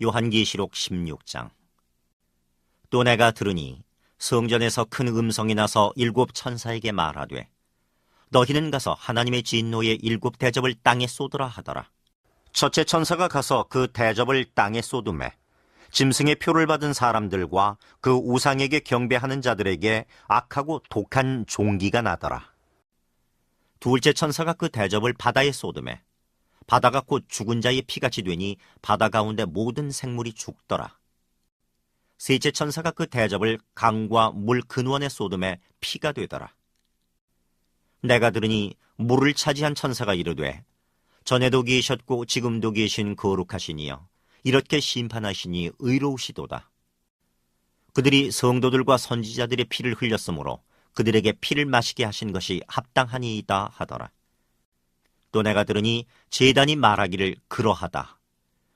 요한계시록 16장. 또 내가 들으니 성전에서 큰 음성이 나서 일곱 천사에게 말하되, 너희는 가서 하나님의 진노의 일곱 대접을 땅에 쏟으라 하더라. 첫째 천사가 가서 그 대접을 땅에 쏟음에 짐승의 표를 받은 사람들과 그 우상에게 경배하는 자들에게 악하고 독한 종기가 나더라. 둘째 천사가 그 대접을 바다에 쏟음에 바다가 곧 죽은 자의 피같이 되니 바다 가운데 모든 생물이 죽더라. 셋째 천사가 그 대접을 강과 물 근원에 쏟음에 피가 되더라. 내가 들으니 물을 차지한 천사가 이르되, 전에도 계셨고 지금도 계신 거룩하시니여 이렇게 심판하시니 의로우시도다. 그들이 성도들과 선지자들의 피를 흘렸으므로 그들에게 피를 마시게 하신 것이 합당하니이다 하더라. 또 내가 들으니 제단이 말하기를 그러하다.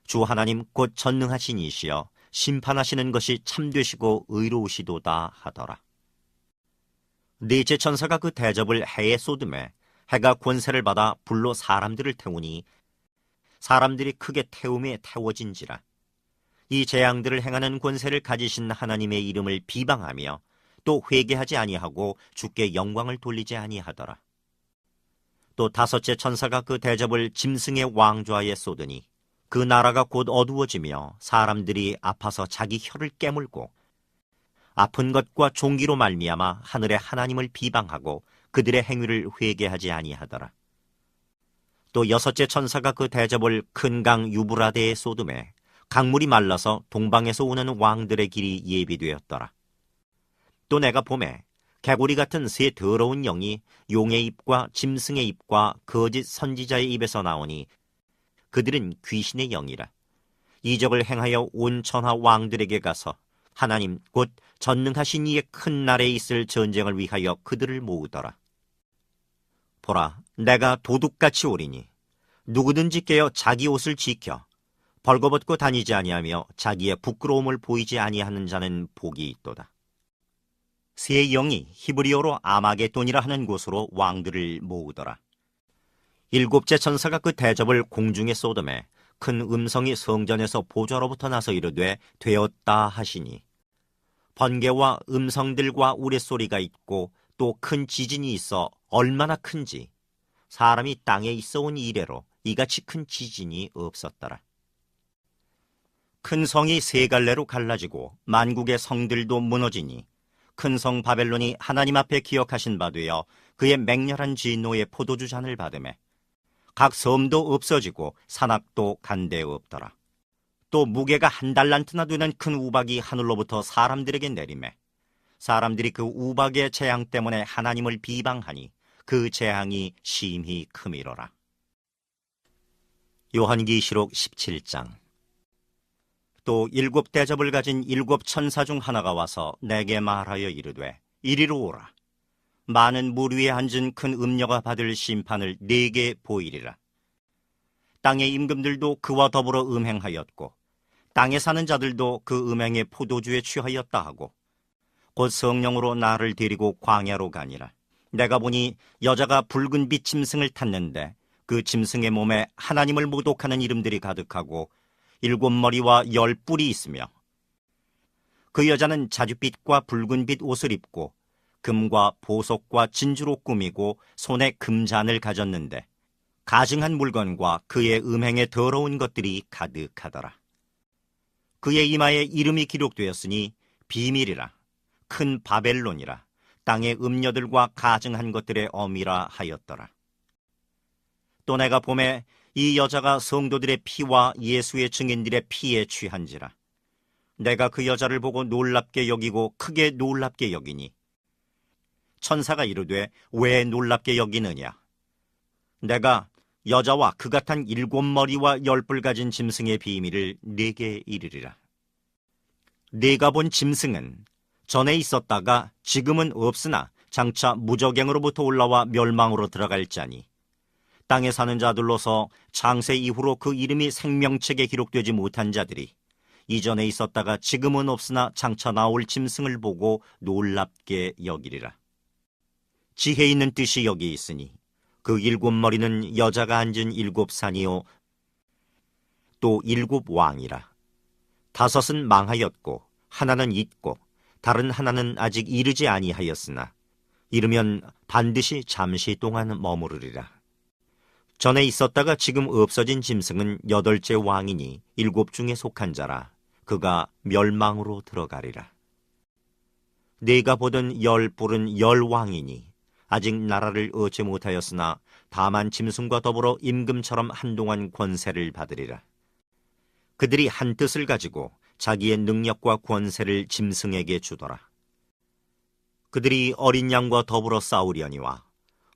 주 하나님 곧 전능하신 이시여 심판하시는 것이 참되시고 의로우시도다 하더라. 넷째 천사가 그 대접을 해에 쏟음에 해가 권세를 받아 불로 사람들을 태우니 사람들이 크게 태움에 태워진지라. 이 재앙들을 행하는 권세를 가지신 하나님의 이름을 비방하며 또 회개하지 아니하고 주께 영광을 돌리지 아니하더라. 또 다섯째 천사가 그 대접을 짐승의 왕좌에 쏟으니 그 나라가 곧 어두워지며 사람들이 아파서 자기 혀를 깨물고 아픈 것과 종기로 말미암아 하늘의 하나님을 비방하고 그들의 행위를 회개하지 아니하더라. 또 여섯째 천사가 그 대접을 큰 강 유브라데에 쏟음에 강물이 말라서 동방에서 오는 왕들의 길이 예비되었더라. 또 내가 보매 개구리 같은 새 더러운 영이 용의 입과 짐승의 입과 거짓 선지자의 입에서 나오니 그들은 귀신의 영이라. 이적을 행하여 온 천하 왕들에게 가서 하나님 곧 전능하신 이의 큰 날에 있을 전쟁을 위하여 그들을 모으더라. 보라, 내가 도둑같이 오리니 누구든지 깨어 자기 옷을 지켜 벌거벗고 다니지 아니하며 자기의 부끄러움을 보이지 아니하는 자는 복이 있도다. 새 영이 히브리어로 아마겟돈이라 하는 곳으로 왕들을 모으더라. 일곱째 천사가 그 대접을 공중에 쏟음에 큰 음성이 성전에서 보좌로부터 나서 이르되 되었다 하시니 번개와 음성들과 우레소리가 있고 또 큰 지진이 있어 얼마나 큰지 사람이 땅에 있어 온 이래로 이같이 큰 지진이 없었더라. 큰 성이 세 갈래로 갈라지고 만국의 성들도 무너지니 큰 성 바벨론이 하나님 앞에 기억하신 바 되어 그의 맹렬한 진노의 포도주 잔을 받으매 각 섬도 없어지고 산악도 간데 없더라. 또 무게가 1달란트나 되는 큰 우박이 하늘로부터 사람들에게 내리매 사람들이 그 우박의 재앙 때문에 하나님을 비방하니 그 재앙이 심히 크미로라. 요한계시록 17장. 또 일곱 대접을 가진 일곱 천사 중 하나가 와서 내게 말하여 이르되 이리로 오라. 많은 물 위에 앉은 큰 음녀가 받을 심판을 네게 보이리라. 땅의 임금들도 그와 더불어 음행하였고 땅에 사는 자들도 그 음행의 포도주에 취하였다 하고 곧 성령으로 나를 데리고 광야로 가니라. 내가 보니 여자가 붉은 빛 짐승을 탔는데 그 짐승의 몸에 하나님을 모독하는 이름들이 가득하고 7머리와 10뿔이 있으며 그 여자는 자줏빛과 붉은빛 옷을 입고 금과 보석과 진주로 꾸미고 손에 금잔을 가졌는데 가증한 물건과 그의 음행에 더러운 것들이 가득하더라. 그의 이마에 이름이 기록되었으니 비밀이라 큰 바벨론이라 땅의 음녀들과 가증한 것들의 어미라 하였더라. 또 내가 보매 이 여자가 성도들의 피와 예수의 증인들의 피에 취한지라. 내가 그 여자를 보고 놀랍게 여기고 크게 놀랍게 여기니 천사가 이르되 왜 놀랍게 여기느냐. 내가 여자와 그 같은 7머리와 10뿔 가진 짐승의 비밀을 네게 이르리라. 네가 본 짐승은 전에 있었다가 지금은 없으나 장차 무저갱으로부터 올라와 멸망으로 들어갈 자니 땅에 사는 자들로서 창세 이후로 그 이름이 생명책에 기록되지 못한 자들이 이전에 있었다가 지금은 없으나 장차 나올 짐승을 보고 놀랍게 여기리라. 지혜 있는 뜻이 여기 있으니 그 7머리는 여자가 앉은 7산이요 또 7왕이라. 다섯은 망하였고 하나는 있고 다른 하나는 아직 이르지 아니하였으나 이르면 반드시 잠시 동안 머무르리라. 전에 있었다가 지금 없어진 짐승은 8째 왕이니 7 중에 속한 자라. 그가 멸망으로 들어가리라. 네가 보던 10뿔은 10왕이니 아직 나라를 얻지 못하였으나 다만 짐승과 더불어 임금처럼 한동안 권세를 받으리라. 그들이 한 뜻을 가지고 자기의 능력과 권세를 짐승에게 주더라. 그들이 어린 양과 더불어 싸우려니와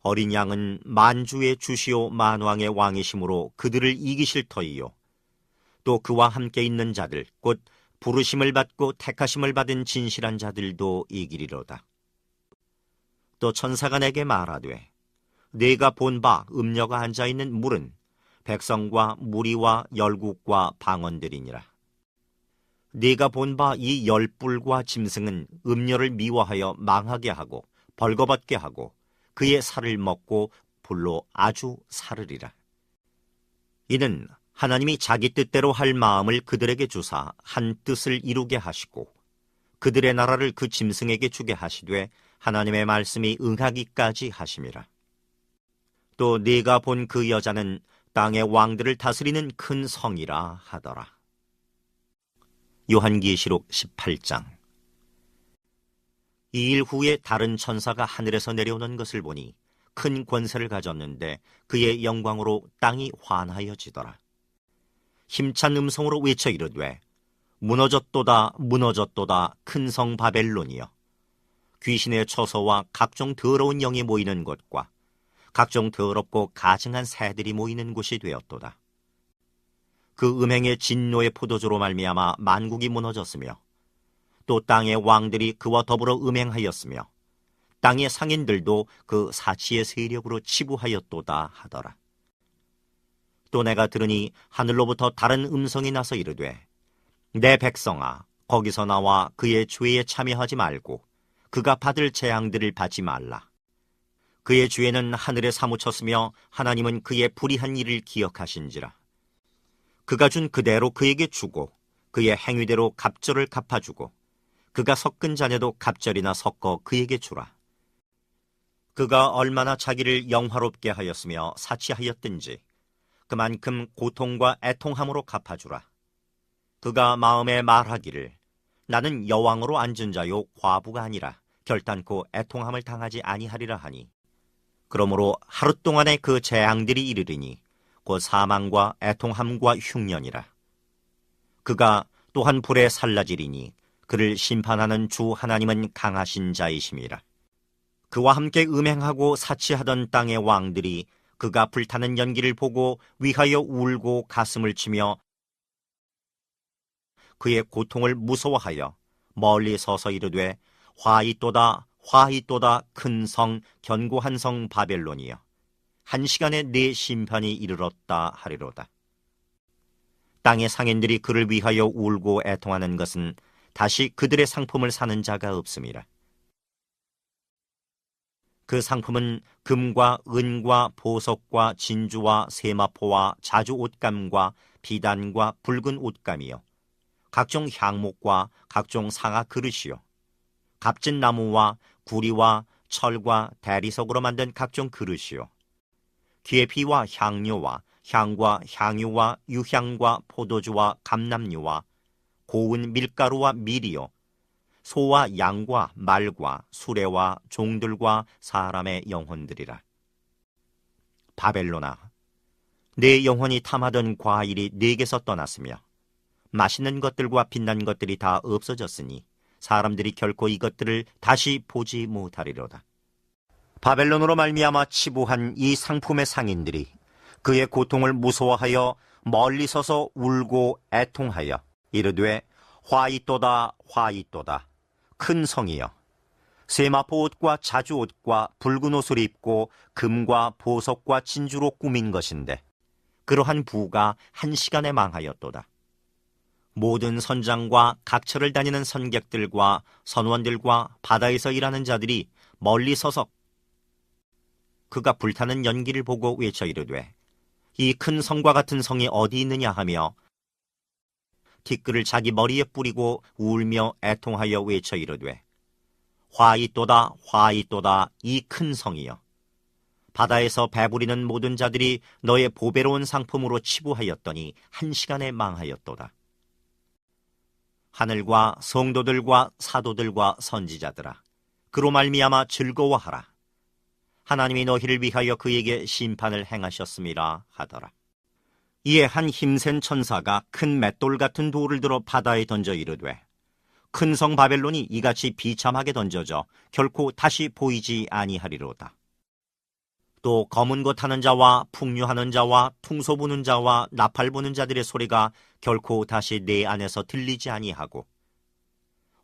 어린 양은 만주의 주시오 만왕의 왕이심으로 그들을 이기실 터이요 또 그와 함께 있는 자들 곧 부르심을 받고 택하심을 받은 진실한 자들도 이기리로다. 또 천사가 내게 말하되 네가 본 바 음녀가 앉아있는 물은 백성과 무리와 열국과 방언들이니라. 네가 본 바 이 10뿔과 짐승은 음녀를 미워하여 망하게 하고 벌거벗게 하고 그의 살을 먹고 불로 아주 사르리라. 이는 하나님이 자기 뜻대로 할 마음을 그들에게 주사 한 뜻을 이루게 하시고 그들의 나라를 그 짐승에게 주게 하시되 하나님의 말씀이 응하기까지 하심이라. 또 네가 본 그 여자는 땅의 왕들을 다스리는 큰 성이라 하더라. 요한계시록 18장. 이 일 후에 다른 천사가 하늘에서 내려오는 것을 보니 큰 권세를 가졌는데 그의 영광으로 땅이 환하여지더라. 힘찬 음성으로 외쳐 이르되 무너졌도다 무너졌도다 큰 성 바벨론이여, 귀신의 처소와 각종 더러운 영이 모이는 곳과 각종 더럽고 가증한 새들이 모이는 곳이 되었도다. 그 음행의 진노의 포도주로 말미암아 만국이 무너졌으며 또 땅의 왕들이 그와 더불어 음행하였으며 땅의 상인들도 그 사치의 세력으로 치부하였도다 하더라. 또 내가 들으니 하늘로부터 다른 음성이 나서 이르되 내 백성아 거기서 나와 그의 죄에 참여하지 말고 그가 받을 재앙들을 받지 말라. 그의 죄는 하늘에 사무쳤으며 하나님은 그의 불의한 일을 기억하신지라. 그가 준 그대로 그에게 주고 그의 행위대로 갑절을 갚아주고 그가 섞은 잔에도 갑절이나 섞어 그에게 주라. 그가 얼마나 자기를 영화롭게 하였으며 사치하였든지 그만큼 고통과 애통함으로 갚아주라. 그가 마음에 말하기를 나는 여왕으로 앉은 자요 과부가 아니라 결단코 애통함을 당하지 아니하리라 하니, 그러므로 하루 동안에 그 재앙들이 이르리니 곧 사망과 애통함과 흉년이라. 그가 또한 불에 살라지리니 그를 심판하는 주 하나님은 강하신 자이심이라. 그와 함께 음행하고 사치하던 땅의 왕들이 그가 불타는 연기를 보고 위하여 울고 가슴을 치며 그의 고통을 무서워하여 멀리 서서 이르되 화이또다 화이또다 큰 성 견고한 성 바벨론이여, 한 시간에 네 심판이 이르렀다 하리로다. 땅의 상인들이 그를 위하여 울고 애통하는 것은 다시 그들의 상품을 사는 자가 없음이라. 그 상품은 금과 은과 보석과 진주와 세마포와 자주 옷감과 비단과 붉은 옷감이요 각종 향목과 각종 상아 그릇이요 값진 나무와 구리와 철과 대리석으로 만든 각종 그릇이요 계피와 향료와 향과 향유와 유향과 포도주와 감람류와 고운 밀가루와 밀이요 소와 양과 말과 수레와 종들과 사람의 영혼들이라. 바벨론아, 내 영혼이 탐하던 과일이 네게서 떠났으며 맛있는 것들과 빛난 것들이 다 없어졌으니 사람들이 결코 이것들을 다시 보지 못하리로다. 바벨론으로 말미암아 치부한 이 상품의 상인들이 그의 고통을 무서워하여 멀리 서서 울고 애통하여 이르되 화이또다 화이또다 큰 성이여, 세마포 옷과 자주 옷과 붉은 옷을 입고 금과 보석과 진주로 꾸민 것인데 그러한 부가 한 시간에 망하였도다. 모든 선장과 각처를 다니는 선객들과 선원들과 바다에서 일하는 자들이 멀리 서서 그가 불타는 연기를 보고 외쳐 이르되 이 큰 성과 같은 성이 어디 있느냐 하며 티끌을 자기 머리에 뿌리고 울며 애통하여 외쳐 이르되 화 있도다 화 있도다 이 큰 성이여 바다에서 배부리는 모든 자들이 너의 보배로운 상품으로 치부하였더니 한 시간에 망하였도다. 하늘과 성도들과 사도들과 선지자들아 그로 말미암아 즐거워하라. 하나님이 너희를 위하여 그에게 심판을 행하셨음이라 하더라. 이에 한 힘센 천사가 큰 맷돌 같은 돌을 들어 바다에 던져 이르되 큰 성 바벨론이 이같이 비참하게 던져져 결코 다시 보이지 아니하리로다. 또 검은 것 하는 자와 풍류하는 자와 퉁소 부는 자와 나팔 부는 자들의 소리가 결코 다시 내 안에서 들리지 아니하고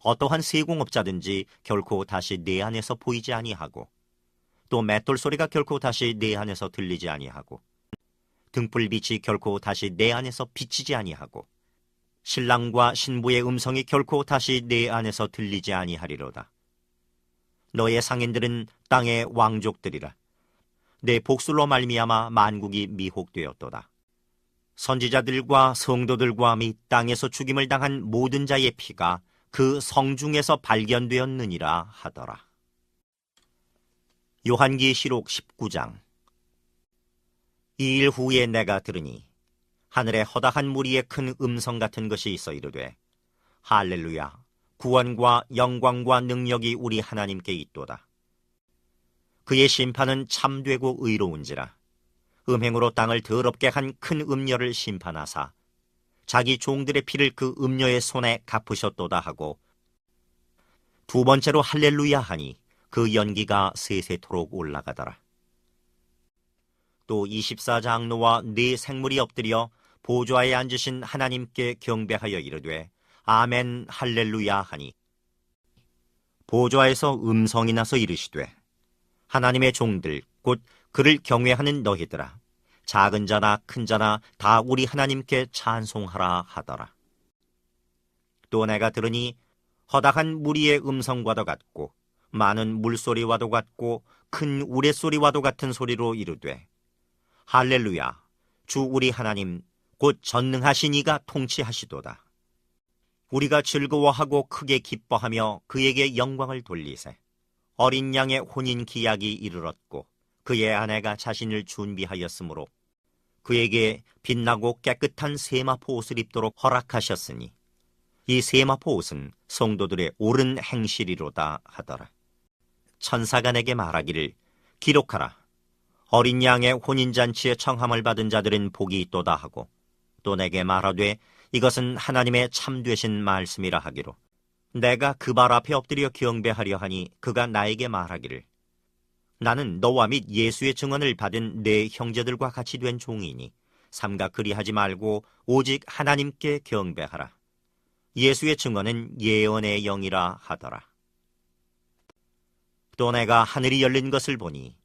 어떠한 세공업자든지 결코 다시 내 안에서 보이지 아니하고 또 맷돌 소리가 결코 다시 내 안에서 들리지 아니하고 등불빛이 결코 다시 내 안에서 비치지 아니하고 신랑과 신부의 음성이 결코 다시 내 안에서 들리지 아니하리로다. 너의 상인들은 땅의 왕족들이라. 내 복술로 말미암아 만국이 미혹되었도다. 선지자들과 성도들과 및 땅에서 죽임을 당한 모든 자의 피가 그 성중에서 발견되었느니라 하더라. 요한계시록 19장. 이 일 후에 내가 들으니 하늘에 허다한 무리의 큰 음성 같은 것이 있어 이르되 할렐루야 구원과 영광과 능력이 우리 하나님께 있도다. 그의 심판은 참되고 의로운지라. 음행으로 땅을 더럽게 한 큰 음녀를 심판하사 자기 종들의 피를 그 음녀의 손에 갚으셨도다 하고 두 번째로 할렐루야 하니 그 연기가 세세토록 올라가더라. 또 24장로와 네 생물이 엎드려 보좌에 앉으신 하나님께 경배하여 이르되 아멘 할렐루야 하니 보좌에서 음성이 나서 이르시되 하나님의 종들 곧 그를 경외하는 너희들아 작은 자나 큰 자나 다 우리 하나님께 찬송하라 하더라. 또 내가 들으니 허다한 무리의 음성과도 같고 많은 물소리와도 같고 큰 우레소리와도 같은 소리로 이르되 할렐루야 주 우리 하나님 곧 전능하신 이가 통치하시도다. 우리가 즐거워하고 크게 기뻐하며 그에게 영광을 돌리세. 어린 양의 혼인 기약이 이르렀고 그의 아내가 자신을 준비하였으므로 그에게 빛나고 깨끗한 세마포 옷을 입도록 허락하셨으니 이 세마포 옷은 성도들의 옳은 행실이로다 하더라. 천사가 내게 말하기를 기록하라. 어린 양의 혼인잔치에 청함을 받은 자들은 복이 있도다 하고 또 내게 말하되 이것은 하나님의 참되신 말씀이라 하기로 내가 그 발 앞에 엎드려 경배하려 하니 그가 나에게 말하기를 나는 너와 및 예수의 증언을 받은 내 형제들과 같이 된 종이니 삼가 그리하지 말고 오직 하나님께 경배하라. 예수의 증언은 예언의 영이라 하더라. 또 내가 하늘이 열린 것을 보니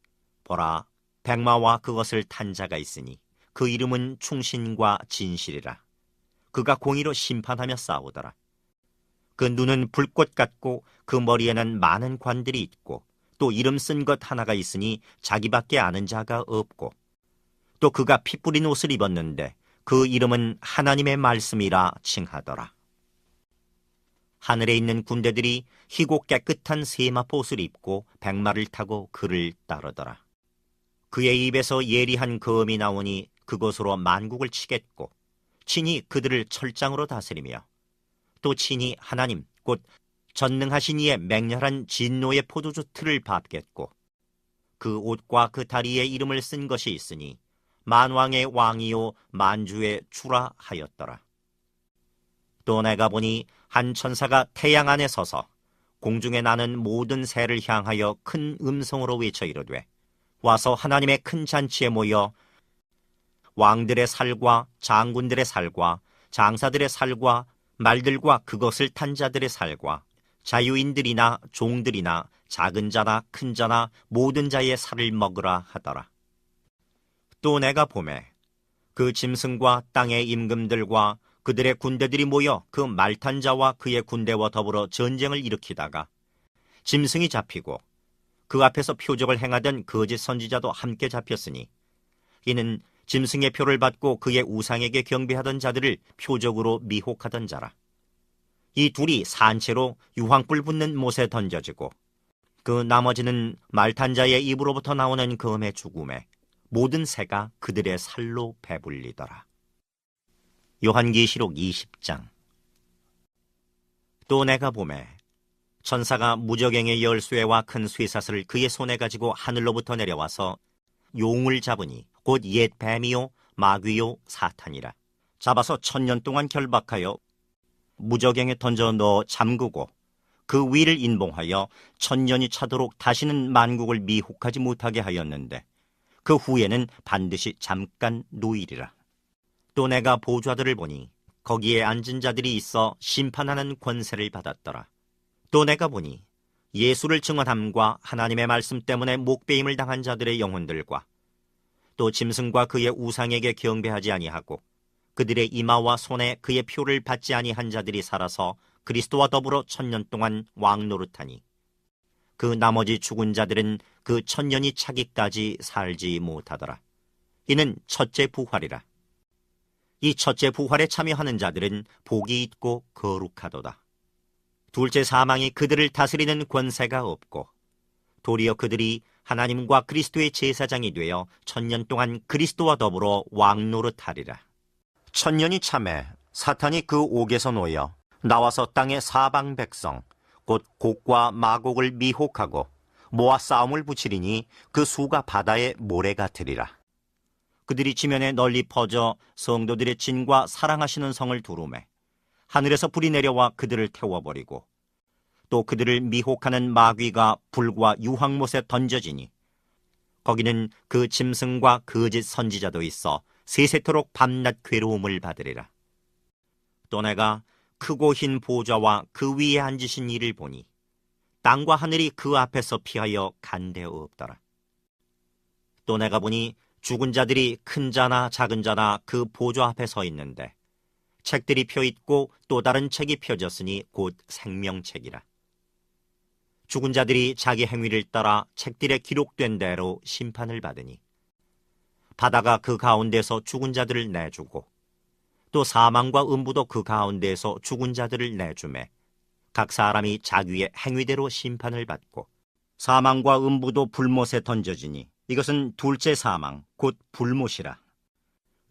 보라 백마와 그것을 탄 자가 있으니 그 이름은 충신과 진실이라. 그가 공의로 심판하며 싸우더라. 그 눈은 불꽃 같고 그 머리에는 많은 관들이 있고 또 이름 쓴 것 하나가 있으니 자기밖에 아는 자가 없고 또 그가 피 뿌린 옷을 입었는데 그 이름은 하나님의 말씀이라 칭하더라. 하늘에 있는 군대들이 희고 깨끗한 세마포 옷을 입고 백마를 타고 그를 따르더라. 그의 입에서 예리한 검이 나오니 그것으로 만국을 치겠고 친히 그들을 철장으로 다스리며 또 친히 하나님 곧 전능하신 이의 맹렬한 진노의 포도주 틀을 밟겠고 그 옷과 그 다리에 이름을 쓴 것이 있으니 만왕의 왕이요 만주의 주라 하였더라. 또 내가 보니 한 천사가 태양 안에 서서 공중에 나는 모든 새를 향하여 큰 음성으로 외쳐 이르되 와서 하나님의 큰 잔치에 모여 왕들의 살과 장군들의 살과 장사들의 살과 말들과 그것을 탄 자들의 살과 자유인들이나 종들이나 작은 자나 큰 자나 모든 자의 살을 먹으라 하더라. 또 내가 보매 그 짐승과 땅의 임금들과 그들의 군대들이 모여 그 말탄 자와 그의 군대와 더불어 전쟁을 일으키다가 짐승이 잡히고 그 앞에서 표적을 행하던 거짓 선지자도 함께 잡혔으니 이는 짐승의 표를 받고 그의 우상에게 경배하던 자들을 표적으로 미혹하던 자라. 이 둘이 산채로 유황불 붙는 못에 던져지고 그 나머지는 말탄 자의 입으로부터 나오는 검의 죽음에 모든 새가 그들의 살로 배불리더라. 요한계시록 20장. 또 내가 보매 천사가 무저갱의 열쇠와 큰 쇠사슬을 그의 손에 가지고 하늘로부터 내려와서 용을 잡으니 곧 옛 뱀이요 마귀요 사탄이라. 잡아서 1000년 동안 결박하여 무저갱에 던져 넣어 잠그고 그 위를 인봉하여 1000년이 차도록 다시는 만국을 미혹하지 못하게 하였는데 그 후에는 반드시 잠깐 누이리라. 또 내가 보좌들을 보니 거기에 앉은 자들이 있어 심판하는 권세를 받았더라. 또 내가 보니 예수를 증언함과 하나님의 말씀 때문에 목배임을 당한 자들의 영혼들과 또 짐승과 그의 우상에게 경배하지 아니하고 그들의 이마와 손에 그의 표를 받지 아니한 자들이 살아서 그리스도와 더불어 1000년 동안 왕노릇하니 그 나머지 죽은 자들은 그 1000년이 차기까지 살지 못하더라. 이는 첫째 부활이라. 이 첫째 부활에 참여하는 자들은 복이 있고 거룩하도다. 둘째 사망이 그들을 다스리는 권세가 없고 도리어 그들이 하나님과 그리스도의 제사장이 되어 1000년 동안 그리스도와 더불어 왕노릇하리라. 1000년이 참에 사탄이 그 옥에서 놓여 나와서 땅의 사방 백성 곧 곡과 마곡을 미혹하고 모아 싸움을 붙이리니 그 수가 바다의 모래 같으리라. 그들이 지면에 널리 퍼져 성도들의 진과 사랑하시는 성을 두루매 하늘에서 불이 내려와 그들을 태워버리고 또 그들을 미혹하는 마귀가 불과 유황못에 던져지니 거기는 그 짐승과 거짓 선지자도 있어 세세토록 밤낮 괴로움을 받으리라. 또 내가 크고 흰 보좌와 그 위에 앉으신 이를 보니 땅과 하늘이 그 앞에서 피하여 간데 없더라. 또 내가 보니 죽은 자들이 큰 자나 작은 자나 그 보좌 앞에 서 있는데 책들이 펴 있고 또 다른 책이 펴졌으니 곧 생명책이라. 죽은 자들이 자기 행위를 따라 책들에 기록된 대로 심판을 받으니 바다가 그 가운데서 죽은 자들을 내주고 또 사망과 음부도 그 가운데에서 죽은 자들을 내주매 각 사람이 자기의 행위대로 심판을 받고 사망과 음부도 불못에 던져지니 이것은 둘째 사망 곧 불못이라.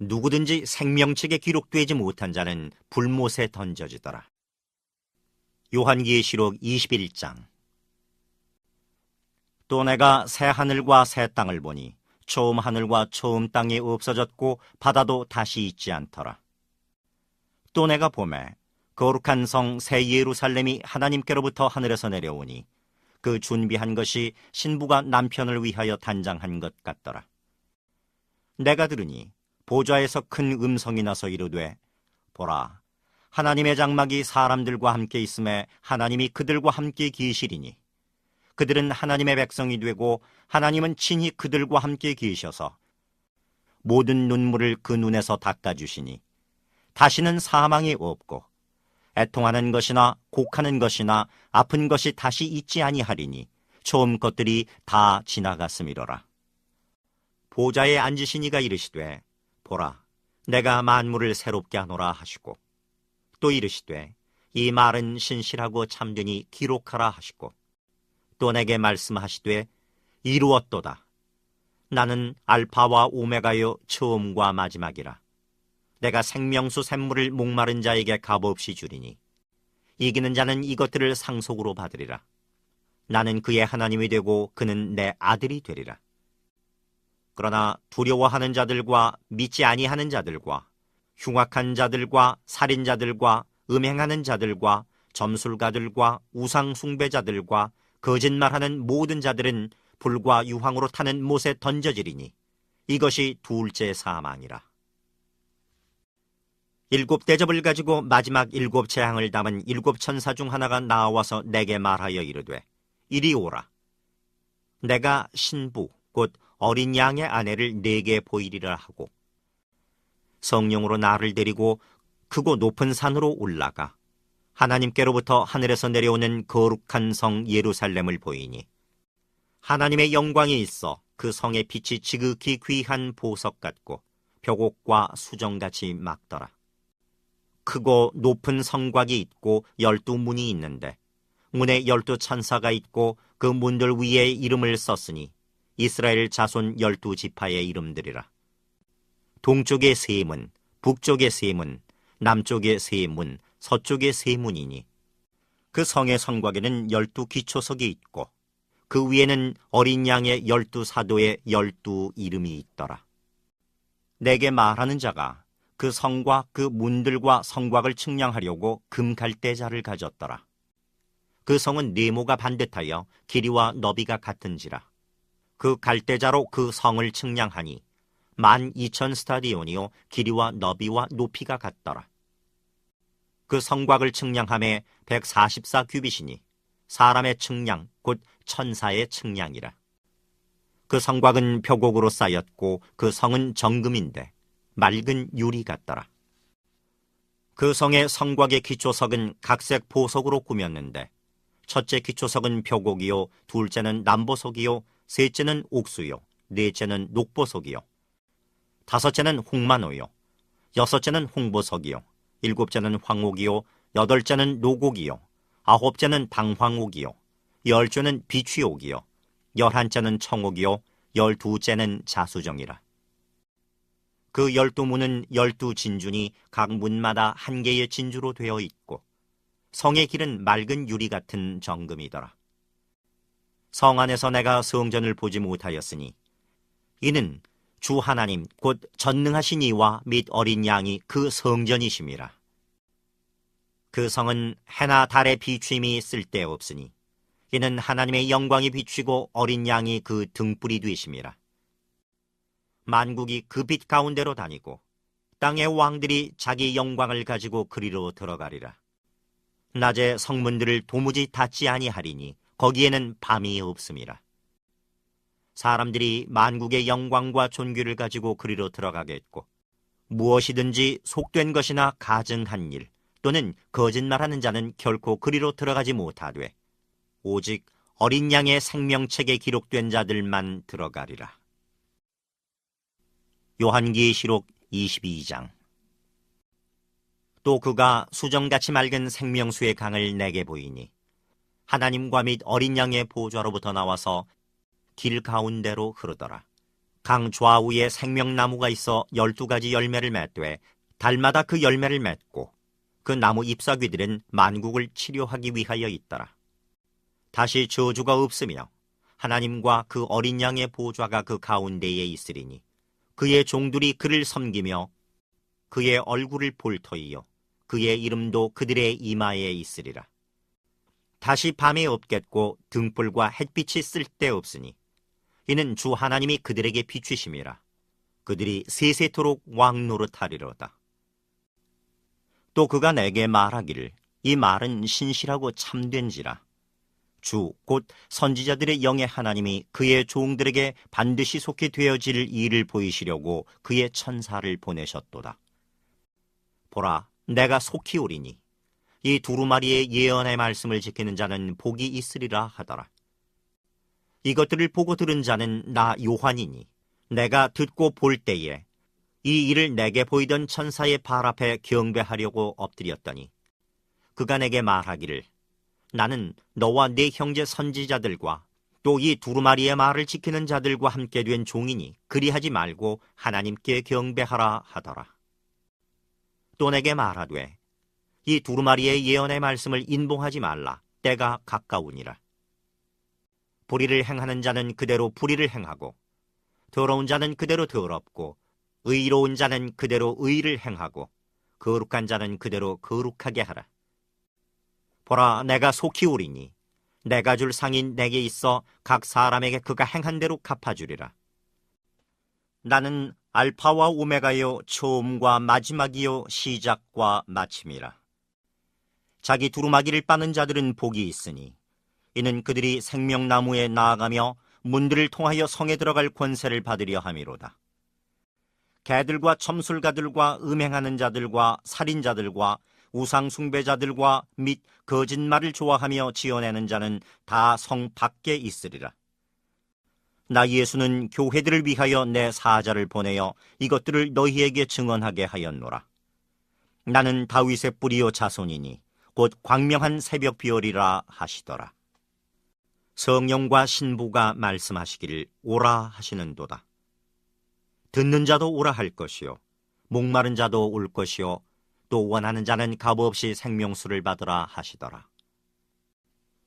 누구든지 생명책에 기록되지 못한 자는 불못에 던져지더라. 요한계시록 21장. 또 내가 새 하늘과 새 땅을 보니 처음 하늘과 처음 땅이 없어졌고 바다도 다시 있지 않더라. 또 내가 보매 거룩한 성 새 예루살렘이 하나님께로부터 하늘에서 내려오니 그 준비한 것이 신부가 남편을 위하여 단장한 것 같더라. 내가 들으니 보좌에서 큰 음성이 나서 이르되 보라 하나님의 장막이 사람들과 함께 있음에 하나님이 그들과 함께 계시리니 그들은 하나님의 백성이 되고 하나님은 친히 그들과 함께 계셔서 모든 눈물을 그 눈에서 닦아주시니 다시는 사망이 없고 애통하는 것이나 곡하는 것이나 아픈 것이 다시 있지 아니하리니 처음 것들이 다 지나갔음이로라. 보좌에 앉으신 이가 이르시되 보라 내가 만물을 새롭게 하노라 하시고 또 이르시되 이 말은 신실하고 참되니 기록하라 하시고 또 내게 말씀하시되 이루었도다. 나는 알파와 오메가요 처음과 마지막이라. 내가 생명수 샘물을 목마른 자에게 값없이 주리니 이기는 자는 이것들을 상속으로 받으리라. 나는 그의 하나님이 되고 그는 내 아들이 되리라. 그러나 두려워하는 자들과 믿지 아니하는 자들과 흉악한 자들과 살인자들과 음행하는 자들과 점술가들과 우상 숭배자들과 거짓말하는 모든 자들은 불과 유황으로 타는 못에 던져지리니 이것이 둘째 사망이라. 7 대접을 가지고 마지막 7 재앙을 담은 7 천사 중 하나가 나와서 내게 말하여 이르되 이리 오라. 내가 신부 곧 어린 양의 아내를 네게 보이리라 하고 성령으로 나를 데리고 크고 높은 산으로 올라가 하나님께로부터 하늘에서 내려오는 거룩한 성 예루살렘을 보이니 하나님의 영광이 있어 그 성의 빛이 지극히 귀한 보석 같고 벽옥과 수정같이 막더라. 크고 높은 성곽이 있고 12문이 있는데 문에 12천사가 있고 그 문들 위에 이름을 썼으니 이스라엘 자손 12지파의 이름들이라. 동쪽의 세 문, 북쪽의 세 문, 남쪽의 세 문, 서쪽의 세 문이니 그 성의 성곽에는 12기초석이 있고 그 위에는 어린 양의 12사도의 12 이름이 있더라. 내게 말하는 자가 그 성과 그 문들과 성곽을 측량하려고 금갈대자를 가졌더라. 그 성은 네모가 반듯하여 길이와 너비가 같은지라. 그 갈대자로 그 성을 측량하니 12,000스타디온이요 길이와 너비와 높이가 같더라. 그 성곽을 측량함에 144규빗이니 사람의 측량 곧 천사의 측량이라. 그 성곽은 벽옥으로 쌓였고 그 성은 정금인데 맑은 유리 같더라. 그 성의 성곽의 기초석은 각색 보석으로 꾸몄는데 첫째 기초석은 벽옥이요, 둘째는 남보석이요, 셋째는 옥수요, 넷째는 녹보석이요, 다섯째는 홍마노요, 여섯째는 홍보석이요, 일곱째는 황옥이요, 여덟째는 노곡이요, 아홉째는 방황옥이요, 열째는 비취옥이요, 열한째는 청옥이요, 열두째는 자수정이라. 그 12문은 12진준이 각 문마다 한 개의 진주로 되어 있고 성의 길은 맑은 유리 같은 정금이더라. 성 안에서 내가 성전을 보지 못하였으니 이는 주 하나님 곧 전능하신 이와 및 어린 양이 그 성전이심이라. 그 성은 해나 달의 비추임이 쓸데없으니 이는 하나님의 영광이 비추고 어린 양이 그 등불이 되심이라. 만국이 그 빛 가운데로 다니고 땅의 왕들이 자기 영광을 가지고 그리로 들어가리라. 낮에 성문들을 도무지 닫지 아니하리니 거기에는 밤이 없음이라. 사람들이 만국의 영광과 존귀를 가지고 그리로 들어가겠고 무엇이든지 속된 것이나 가증한 일 또는 거짓말하는 자는 결코 그리로 들어가지 못하되 오직 어린 양의 생명책에 기록된 자들만 들어가리라. 요한계시록 22장. 또 그가 수정같이 맑은 생명수의 강을 내게 보이니 하나님과 및 어린 양의 보좌로부터 나와서 길 가운데로 흐르더라. 강 좌우에 생명나무가 있어 12가지 열매를 맺되 달마다 그 열매를 맺고 그 나무 잎사귀들은 만국을 치료하기 위하여 있더라. 다시 저주가 없으며 하나님과 그 어린 양의 보좌가 그 가운데에 있으리니 그의 종들이 그를 섬기며 그의 얼굴을 볼 터이요 그의 이름도 그들의 이마에 있으리라. 다시 밤이 없겠고 등불과 햇빛이 쓸데없으니 이는 주 하나님이 그들에게 비추심이라. 그들이 세세토록 왕 노릇하리로다. 또 그가 내게 말하기를 이 말은 신실하고 참된지라. 주 곧 선지자들의 영의 하나님이 그의 종들에게 반드시 속히 되어질 일을 보이시려고 그의 천사를 보내셨도다. 보라, 내가 속히 오리니 이 두루마리의 예언의 말씀을 지키는 자는 복이 있으리라 하더라. 이것들을 보고 들은 자는 나 요한이니 내가 듣고 볼 때에 이 일을 내게 보이던 천사의 발 앞에 경배하려고 엎드렸더니 그가 내게 말하기를 나는 너와 네 형제 선지자들과 또 이 두루마리의 말을 지키는 자들과 함께 된 종이니 그리하지 말고 하나님께 경배하라 하더라. 또 내게 말하되 이 두루마리의 예언의 말씀을 인봉하지 말라. 때가 가까우니라. 불의를 행하는 자는 그대로 불의를 행하고 더러운 자는 그대로 더럽고 의로운 자는 그대로 의를 행하고 거룩한 자는 그대로 거룩하게 하라. 보라, 내가 속히 오리니 내가 줄 상이 내게 있어 각 사람에게 그가 행한 대로 갚아주리라. 나는 알파와 오메가요 처음과 마지막이요 시작과 마침이라. 자기 두루마기를 빠는 자들은 복이 있으니 이는 그들이 생명나무에 나아가며 문들을 통하여 성에 들어갈 권세를 받으려 함이로다. 개들과 첨술가들과 음행하는 자들과 살인자들과 우상숭배자들과 및 거짓말을 좋아하며 지어내는 자는 다 성 밖에 있으리라. 나 예수는 교회들을 위하여 내 사자를 보내어 이것들을 너희에게 증언하게 하였노라. 나는 다윗의 뿌리요 자손이니 곧 광명한 새벽 비오리라 하시더라. 성령과 신부가 말씀하시기를 오라 하시는도다. 듣는 자도 오라 할 것이요 목마른 자도 올 것이요 또 원하는 자는 값없이 생명수를 받으라 하시더라.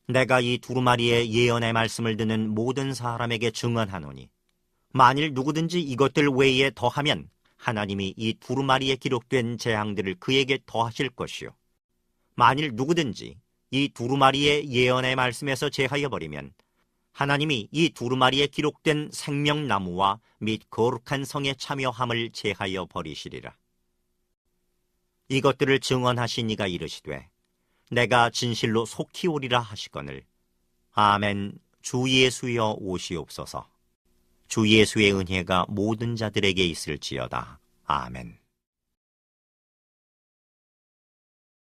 내가 이 두루마리의 예언의 말씀을 듣는 모든 사람에게 증언하노니 만일 누구든지 이것들 외에 더하면 하나님이 이 두루마리에 기록된 재앙들을 그에게 더하실 것이요 만일 누구든지 이 두루마리의 예언의 말씀에서 제하여 버리면 하나님이 이 두루마리에 기록된 생명나무와 및 거룩한 성의 참여함을 제하여 버리시리라. 이것들을 증언하신 이가 이르시되 내가 진실로 속히 오리라 하시거늘 아멘. 주 예수여 오시옵소서. 주 예수의 은혜가 모든 자들에게 있을지어다. 아멘.